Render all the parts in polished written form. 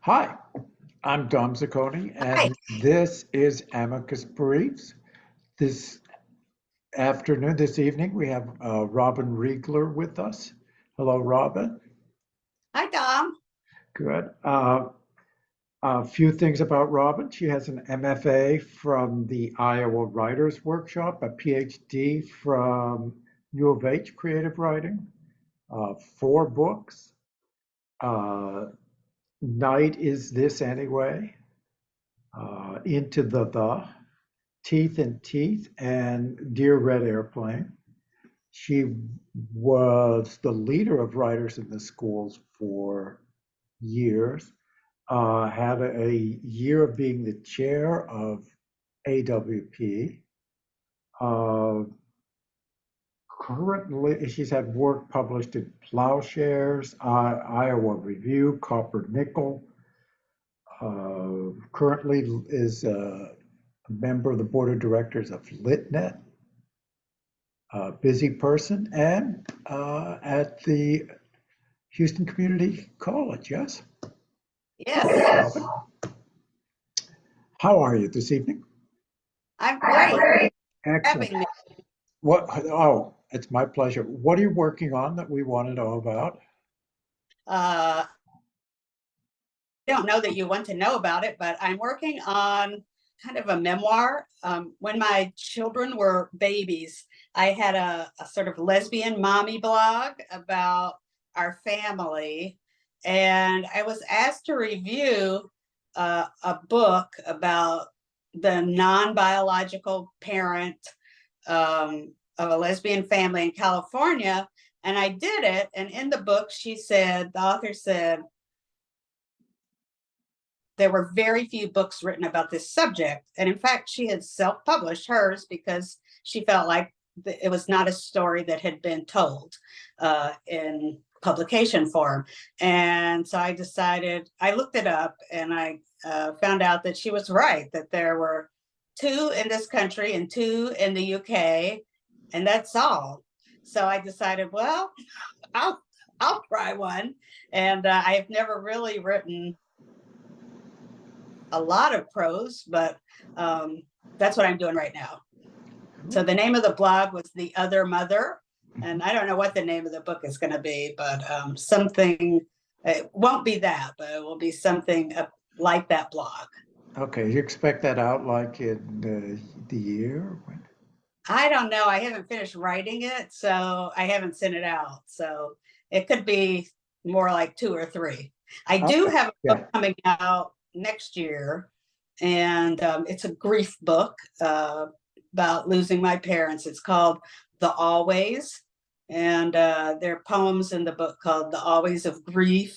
Hi, I'm Dom Zuccone, Hi. and this is Amicus Briefs. This this evening, we have Robin Reagler with us. Hello, Robin. Hi, Dom. Good. A few things about Robin. She has an MFA from the Iowa Writers Workshop, a PhD from U of H Creative Writing, four books. Uh, Night is This Anyway, Into the Teeth and Teeth, and Dear Red Airplane. She was the leader of writers in the schools for years, had a year of being the chair of AWP. Uh, Currently, she's had work published in Plowshares, Iowa Review, Copper Nickel. Currently is a member of the board of directors of LitNet, a busy person, and at the Houston Community College, yes? Yes, Robin, how are you this evening? I'm great. Excellent. Having me. What, oh, it's my pleasure. What are you working on that we want to know about? I don't know that you want to know about it, but I'm working on kind of a memoir. When my children were babies, I had a sort of lesbian mommy blog about our family, and I was asked to review a book about the non-biological parent of a lesbian family in California. And I did it. And in the book, the author said, there were very few books written about this subject. And in fact, she had self-published hers because she felt like it was not a story that had been told in publication form. And so I looked it up, and I found out that she was right, that there were two in this country and two in the UK, and that's all. So I decided, well, I'll I'll try one. And I have never really written a lot of prose, but that's what I'm doing right now. So the name of the blog was The Other Mother, and I don't know what the name of the book is going to be, but something. It won't be that, but it will be something like that blog. Okay, you expect that out like in the year? I don't know. I haven't finished writing it, so I haven't sent it out. So it could be more like two or three. I do Okay, have a book yeah. coming out next year, and it's a grief book about losing my parents. It's called The Always, and there are poems in the book called The Always of Grief,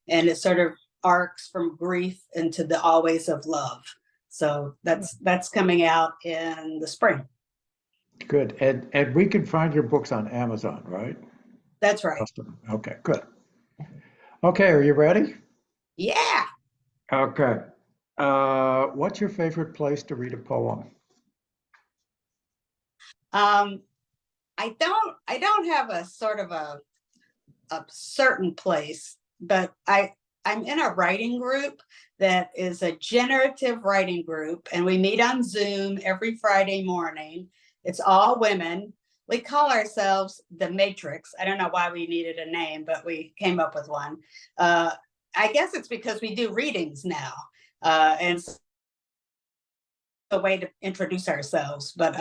and it sort of arcs from grief into the always of love. So that's coming out in the spring. Good. And we can find your books on Amazon, right? That's right. Awesome. Okay, good. Okay, are you ready? Yeah. Okay. What's your favorite place to read a poem? Um, I don't have a sort of a certain place, but I'm in a writing group that is a generative writing group, and we meet on Zoom every Friday morning. It's all women. We call ourselves the Matrix. I don't know why we needed a name, but we came up with one. Uh, I guess it's because we do readings now, and it's a way to introduce ourselves. But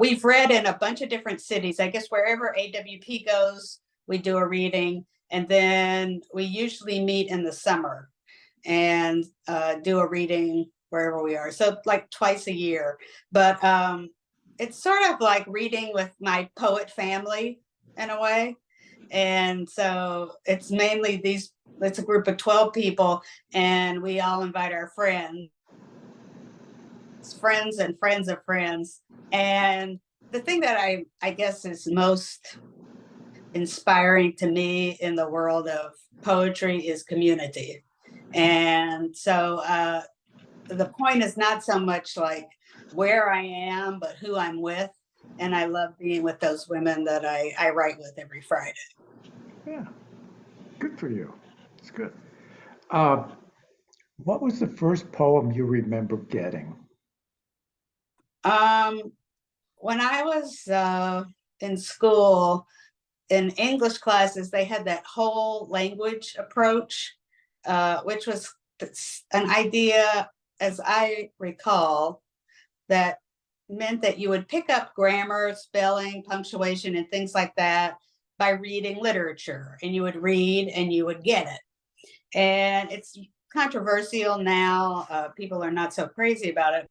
we've read in a bunch of different cities. I guess wherever AWP goes, we do a reading. And then we usually meet in the summer and do a reading wherever we are. So like twice a year. But it's sort of like reading with my poet family in a way. And so it's mainly it's a group of 12 people, and we all invite our friends and friends of friends. And the thing that I guess is most inspiring to me in the world of poetry is community. And so the point is not so much like where I am, but who I'm with. And I love being with those women that I write with every Friday. Yeah, good for you. It's good. Uh, what was the first poem you remember getting? When I was in school, in English classes, they had that whole language approach, which was an idea, as I recall, that meant that you would pick up grammar, spelling, punctuation, and things like that by reading literature, and you would read and you would get it. And it's controversial now. People are not so crazy about it.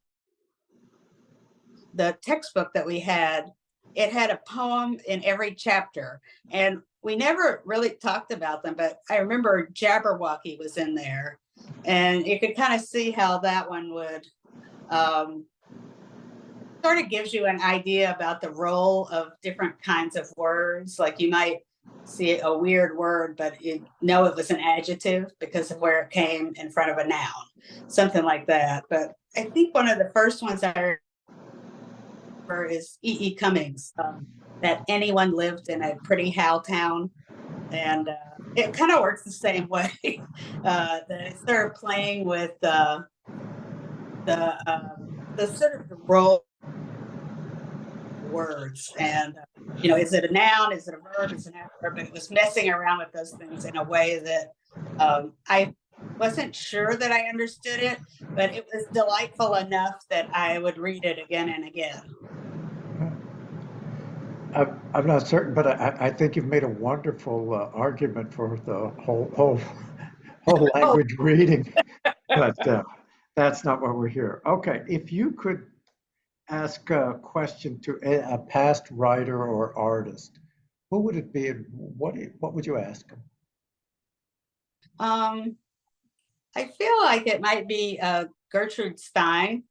The textbook that we had, it had a poem in every chapter, and we never really talked about them, but I remember Jabberwocky was in there, and you could kind of see how that one would sort of gives you an idea about the role of different kinds of words. Like you might see a weird word, but you know it was an adjective because of where it came in front of a noun, something like that. But I think one of the first ones I remember is E. Cummings, that anyone lived in a pretty how town. And it kind of works the same way. They started playing with the sort of the role words, and is it a noun, is it a verb, is it an adverb? But it was messing around with those things in a way that I wasn't sure that I understood it, but it was delightful enough that I would read it again and again. I'm not certain, but I think you've made a wonderful argument for the whole Oh, language reading, but that's not what we're here. Okay, if you could ask a question to a past writer or artist, who would it be, and what would you ask them? I feel like it might be Gertrude Stein,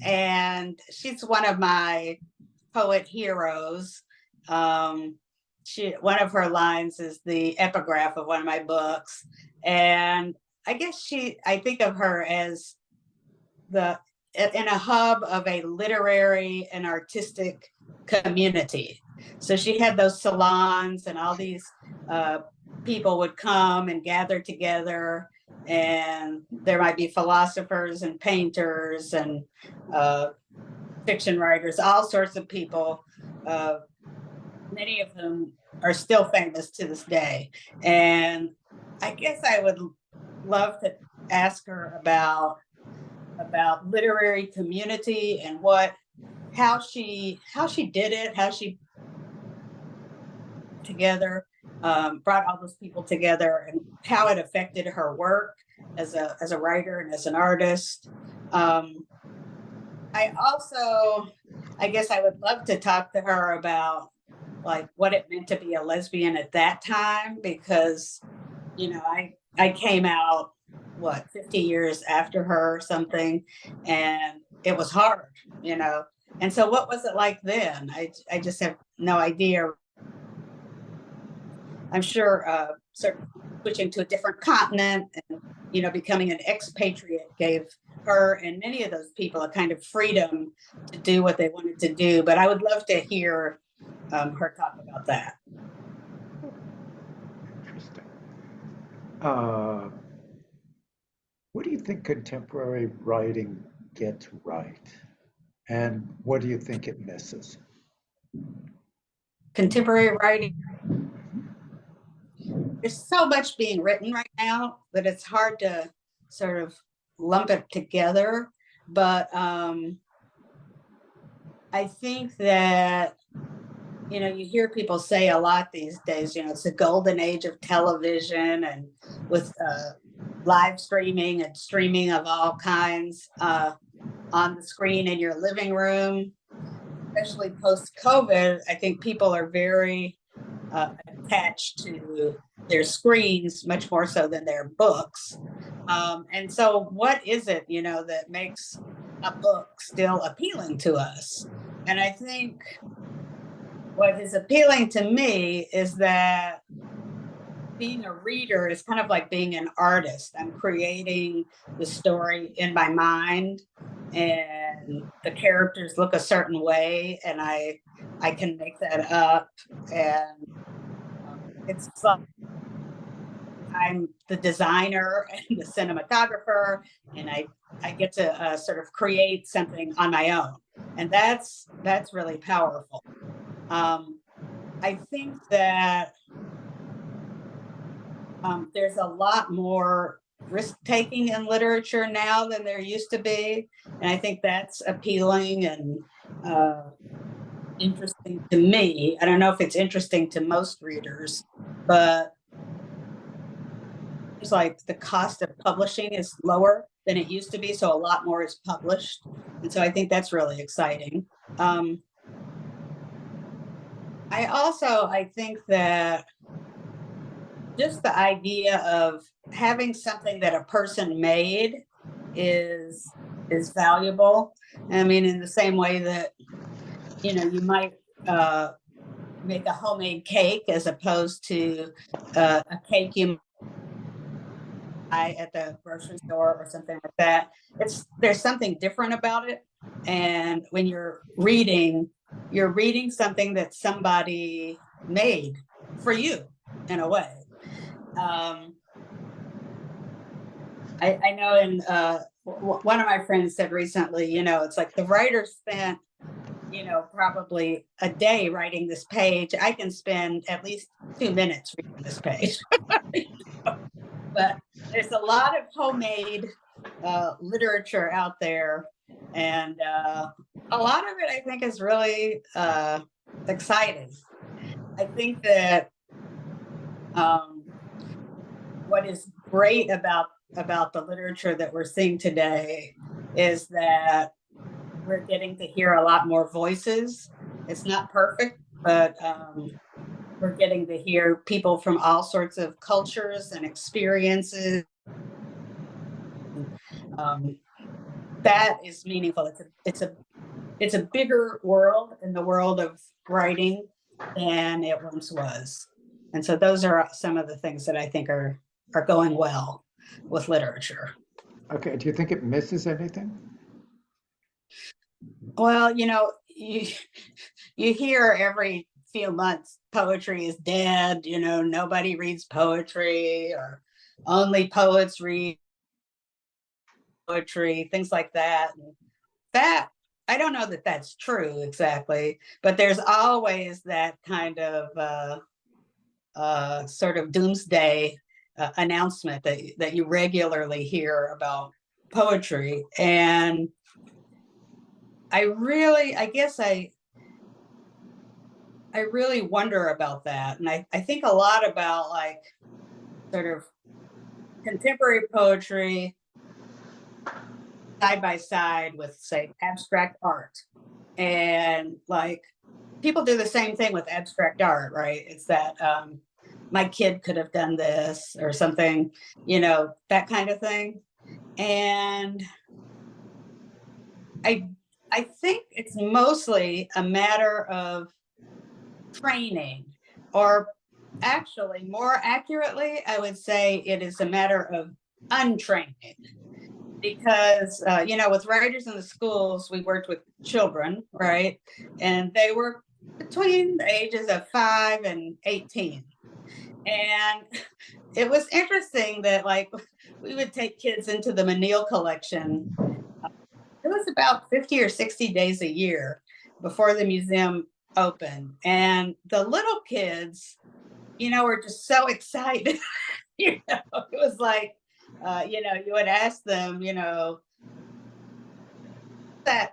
and she's one of my poet heroes. One of her lines is the epigraph of one of my books, and I guess I think of her as in a hub of a literary and artistic community. So she had those salons, and all these people would come and gather together, and there might be philosophers and painters and fiction writers, all sorts of people, many of whom are still famous to this day. And I guess I would love to ask her about literary community and how she did it, how she together, brought all those people together, and how it affected her work as a writer and as an artist. I guess I would love to talk to her about like what it meant to be a lesbian at that time, because I came out 50 years after her or something, and it was hard, and so what was it like then? I just have no idea. I'm sure sort of switching to a different continent and becoming an expatriate gave her and many of those people a kind of freedom to do what they wanted to do. But I would love to hear her talk about that. Interesting. What do you think contemporary writing gets right? And what do you think it misses? Contemporary writing, there's so much being written right now that it's hard to sort of lump it together. But I think that, you hear people say a lot these days, it's a golden age of television, and with live streaming and streaming of all kinds on the screen in your living room, especially post-COVID. I think people are very attached to their screens much more so than their books. And so what is it, that makes a book still appealing to us? And I think what is appealing to me is that being a reader is kind of like being an artist. I'm creating the story in my mind, and the characters look a certain way, and I can make that up. And it's I'm the designer and the cinematographer, and I get to sort of create something on my own, and that's really powerful. I think that there's a lot more risk taking in literature now than there used to be, and I think that's appealing and interesting to me. I don't know if it's interesting to most readers, but it's like the cost of publishing is lower than it used to be, so a lot more is published, and so I think that's really exciting. I think that just the idea of having something that a person made is valuable. I mean, in the same way that, you know, you might make a homemade cake as opposed to a cake you buy at the grocery store or something like that. There's something different about it. And when you're reading something that somebody made for you in a way. I know in one of my friends said recently, you know, it's like the writer spent, you know, probably a day writing this page. I can spend at least 2 minutes reading this page. But there's a lot of homemade literature out there, and a lot of it I think is really exciting. I think that what is great about the literature that we're seeing today is that we're getting to hear a lot more voices. It's not perfect, but we're getting to hear people from all sorts of cultures and experiences. That is meaningful. It's a bigger world in the world of writing than it once was. And so those are some of the things that I think are going well with literature. Okay, do you think it misses anything? Well, you know, you hear every few months poetry is dead, you know, nobody reads poetry, or only poets read poetry, things like that. And that, I don't know that that's true exactly, but there's always that kind of sort of doomsday announcement that you regularly hear about poetry. And I really wonder about that. And I think a lot about like sort of contemporary poetry side by side with, say, abstract art. And like people do the same thing with abstract art, right? It's that my kid could have done this or something, you know, that kind of thing. And I think it's mostly a matter of training, or actually more accurately, I would say it is a matter of untraining. Because, you know, with writers in the schools, we worked with children, right? And they were between the ages of 5 and 18. And it was interesting that, like, we would take kids into the Menil collection. It was about 50 or 60 days a year before the museum opened. And the little kids, you know, were just so excited. You know, it was like, you know, you would ask them, you know,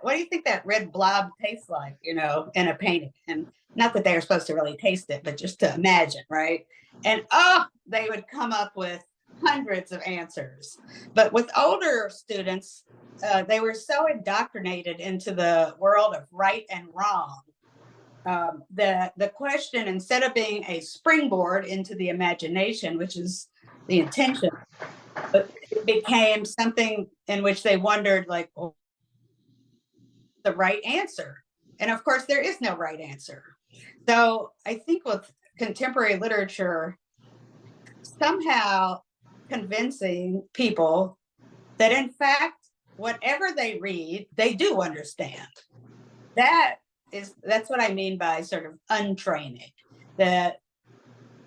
what do you think that red blob tastes like, you know, in a painting? And not that they were supposed to really taste it, but just to imagine, right? And they would come up with hundreds of answers. But with older students, they were so indoctrinated into the world of right and wrong. The question, instead of being a springboard into the imagination, which is the intention, but it became something in which they wondered, like, oh, the right answer. And of course, there is no right answer. So I think with contemporary literature, somehow convincing people that in fact, whatever they read, they do understand. That's what I mean by sort of untraining, that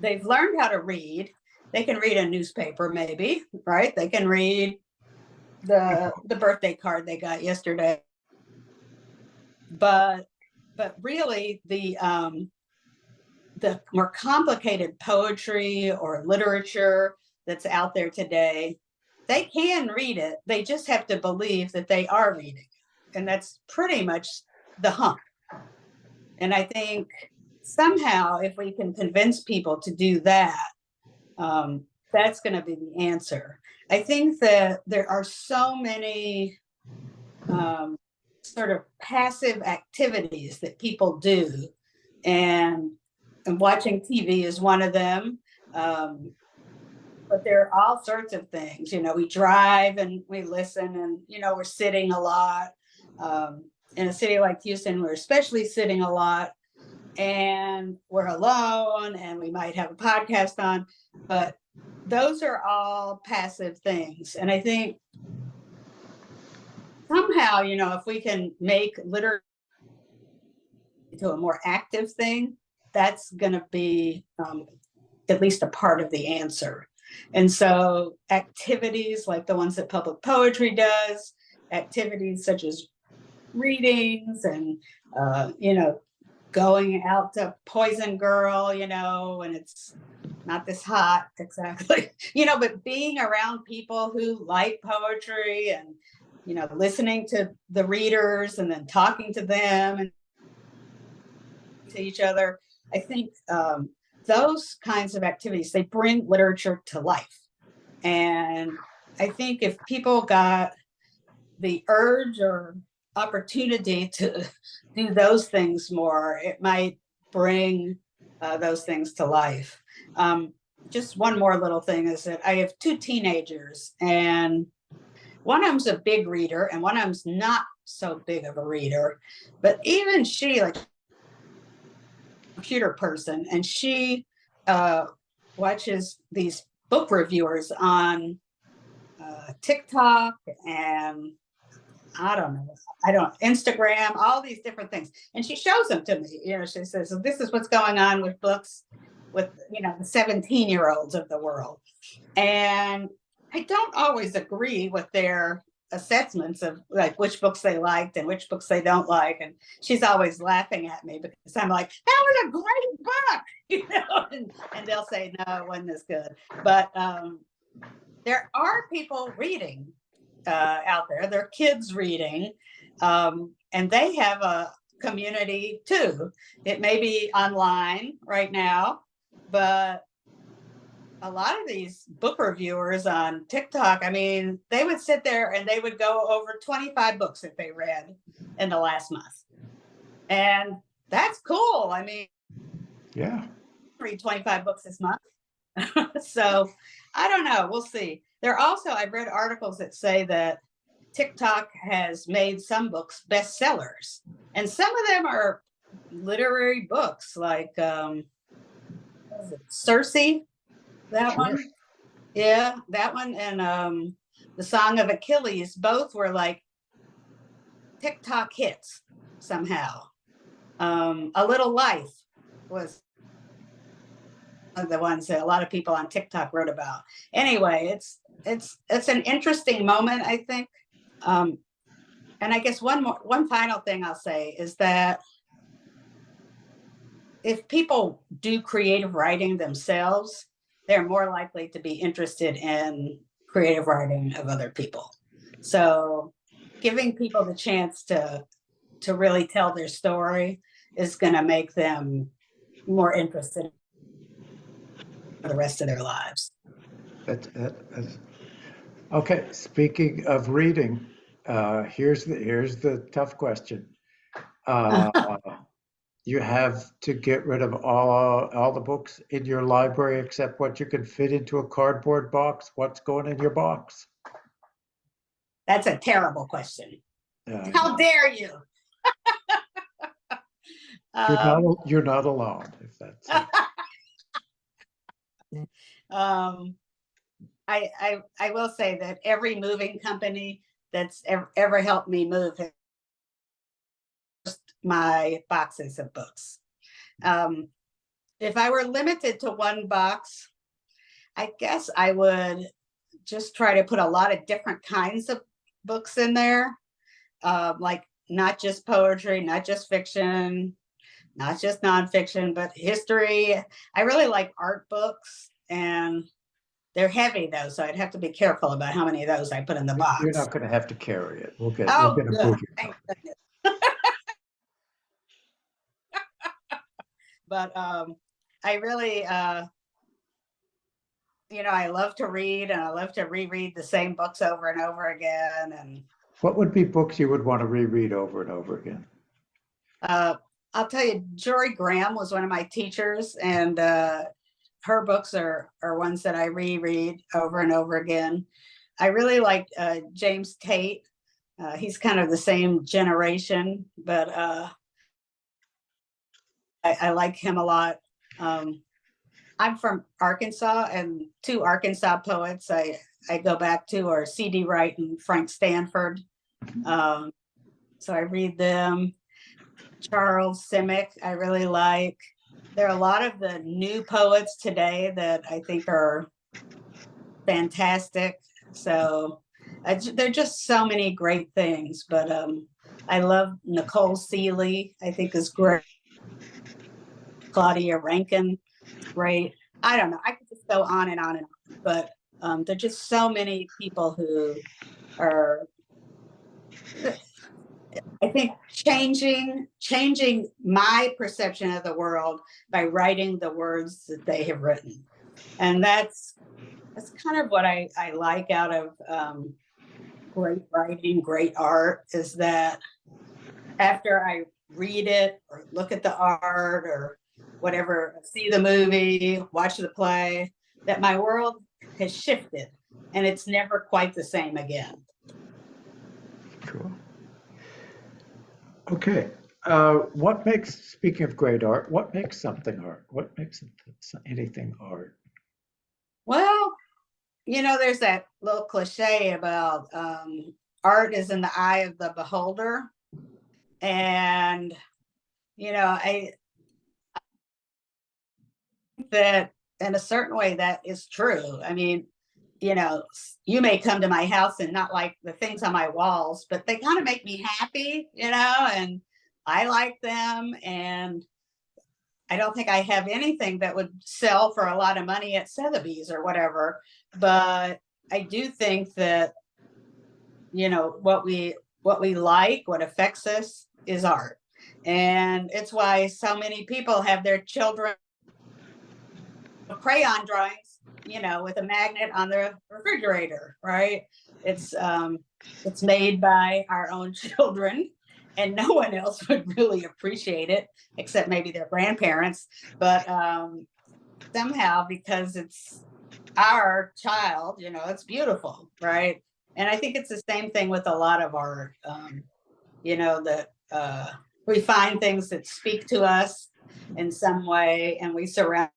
they've learned how to read, They can read a newspaper, maybe, right? They can read the birthday card they got yesterday. But really, the more complicated poetry or literature that's out there today, they can read it. They just have to believe that they are reading. And that's pretty much the hump. And I think somehow, if we can convince people to do that, that's going to be the answer. I think that there are so many sort of passive activities that people do, and watching TV is one of them. But there are all sorts of things. We drive and we listen, and we're sitting a lot. In a city like Houston, we're especially sitting a lot, and we're alone, and we might have a podcast on, but those are all passive things. And I think somehow, if we can make literature into a more active thing, that's going to be at least a part of the answer. And so activities like the ones that Public Poetry does, activities such as readings and, going out to Poison Girl, when it's not this hot exactly, but being around people who like poetry and, listening to the readers and then talking to them and to each other. I think those kinds of activities, they bring literature to life. And I think if people got the urge or opportunity to do those things more, it might bring those things to life. Just one more little thing is that I have 2 teenagers, and one of them's a big reader and one of them's not so big of a reader, but even she, like, computer person, and she watches these book reviewers on TikTok and Instagram, all these different things. And she shows them to me. She says, this is what's going on with books with, the 17-year-olds of the world. And I don't always agree with their assessments of like which books they liked and which books they don't like. And she's always laughing at me because I'm like, that was a great book, and they'll say, no, it wasn't as good. But there are people reading out there. There are kids reading, and they have a community too. It may be online right now, but a lot of these book reviewers on TikTok, they would sit there and they would go over 25 books that they read in the last month. And that's cool. Yeah. Read 25 books this month. So I don't know. We'll see. I've read articles that say that TikTok has made some books bestsellers, and some of them are literary books like Circe, that Sure. one. Yeah, that one, and The Song of Achilles, both were like TikTok hits somehow. A Little Life was one of the ones that a lot of people on TikTok wrote about. Anyway, it's an interesting moment, I think. And I guess one final thing I'll say is that if people do creative writing themselves, they're more likely to be interested in creative writing of other people. So giving people the chance to really tell their story is going to make them more interested for the rest of their lives. That's okay. Speaking of reading, here's the tough question. You have to get rid of all the books in your library except what you can fit into a cardboard box. What's going in your box? That's a terrible question. How dare you? You're not alone, if that's it. I will say that every moving company that's ever helped me move has my boxes of books. If I were limited to one box, I guess I would just try to put a lot of different kinds of books in there, like not just poetry, not just fiction, not just nonfiction, but history. I really like art books, and they're heavy though, so I'd have to be careful about how many of those I put in the You're box. not going to have to carry it. We'll get Oh, a good. movie. Thank goodness. But I really, I love to read, and I love to reread the same books over and over again. And What would be books you would want to reread over and over again? I'll tell you, Jory Graham was one of my teachers, and her books are ones that I reread over and over again. I really like James Tate. He's kind of the same generation, but I like him a lot. I'm from Arkansas, and two Arkansas poets I go back to are C.D. Wright and Frank Stanford. So I read them. Charles Simic, I really like. There are a lot of the new poets today that I think are fantastic. So there are just so many great things. But I love Nicole Seeley, I think is great. Claudia Rankin, great. I don't know. I could just go on and on and on. But there are just so many people who are, I think, changing my perception of the world by writing the words that they have written. And that's kind of what I like out of great writing, great art, is that after I read it or look at the art or whatever, see the movie, watch the play, that my world has shifted and it's never quite the same again. Cool. Okay. Speaking of great art, what makes something art? What makes anything art? Well, there's that little cliche about art is in the eye of the beholder. And, I think that in a certain way that is true. I mean, you may come to my house and not like the things on my walls, but they kind of make me happy, and I like them. And I don't think I have anything that would sell for a lot of money at Sotheby's or whatever. But I do think that, what we like, what affects us is art. And it's why so many people have their children crayon drawings, with a magnet on the refrigerator, right? It's made by our own children, and no one else would really appreciate it except maybe their grandparents. But somehow, because it's our child, it's beautiful, right? And I think it's the same thing with a lot of art, that we find things that speak to us in some way, and we surround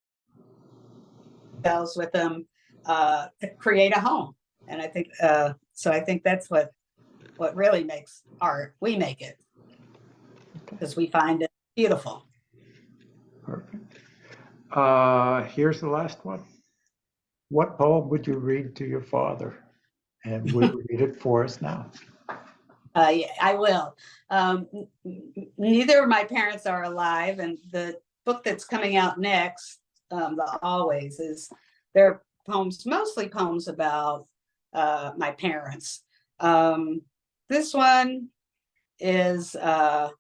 ourselves with them to create a home. And I think so. I think that's what really makes art. We make it because we find it beautiful. Perfect. Here's the last one. What poem would you read to your father? And will you read it for us now? Yeah, I will. Neither of my parents are alive, and the book that's coming out next, the Always, is their poems, mostly poems about my parents. This one is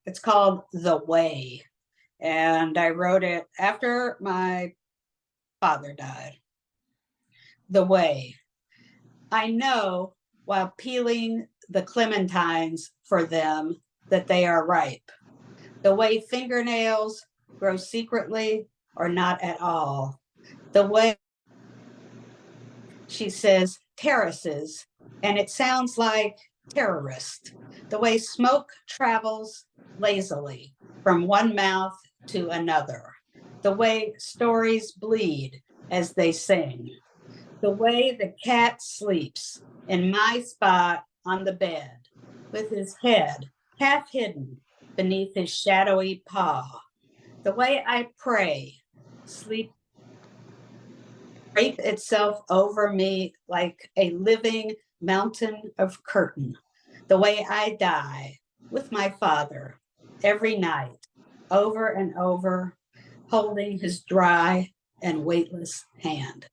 it's called The Way, and I wrote it after my father died. The Way. I know while peeling the clementines for them that they are ripe. The way fingernails grow secretly or not at all. The way she says terraces, and it sounds like terrorist. The way smoke travels lazily from one mouth to another. The way stories bleed as they sing. The way the cat sleeps in my spot on the bed, with his head half hidden beneath his shadowy paw. The way I pray, sleep drape itself over me like a living mountain of curtain, the way I die with my father every night, over and over, holding his dry and weightless hand.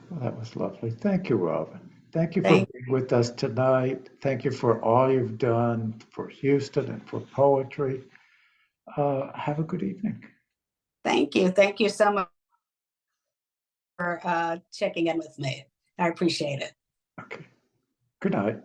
Well, that was lovely. Thank you, Robin. Thank you for Thank, being with us tonight. Thank you for all you've done for Houston and for poetry. Have a good evening. thank you. Thank you so much for checking in with me. I appreciate it. Okay. Good night.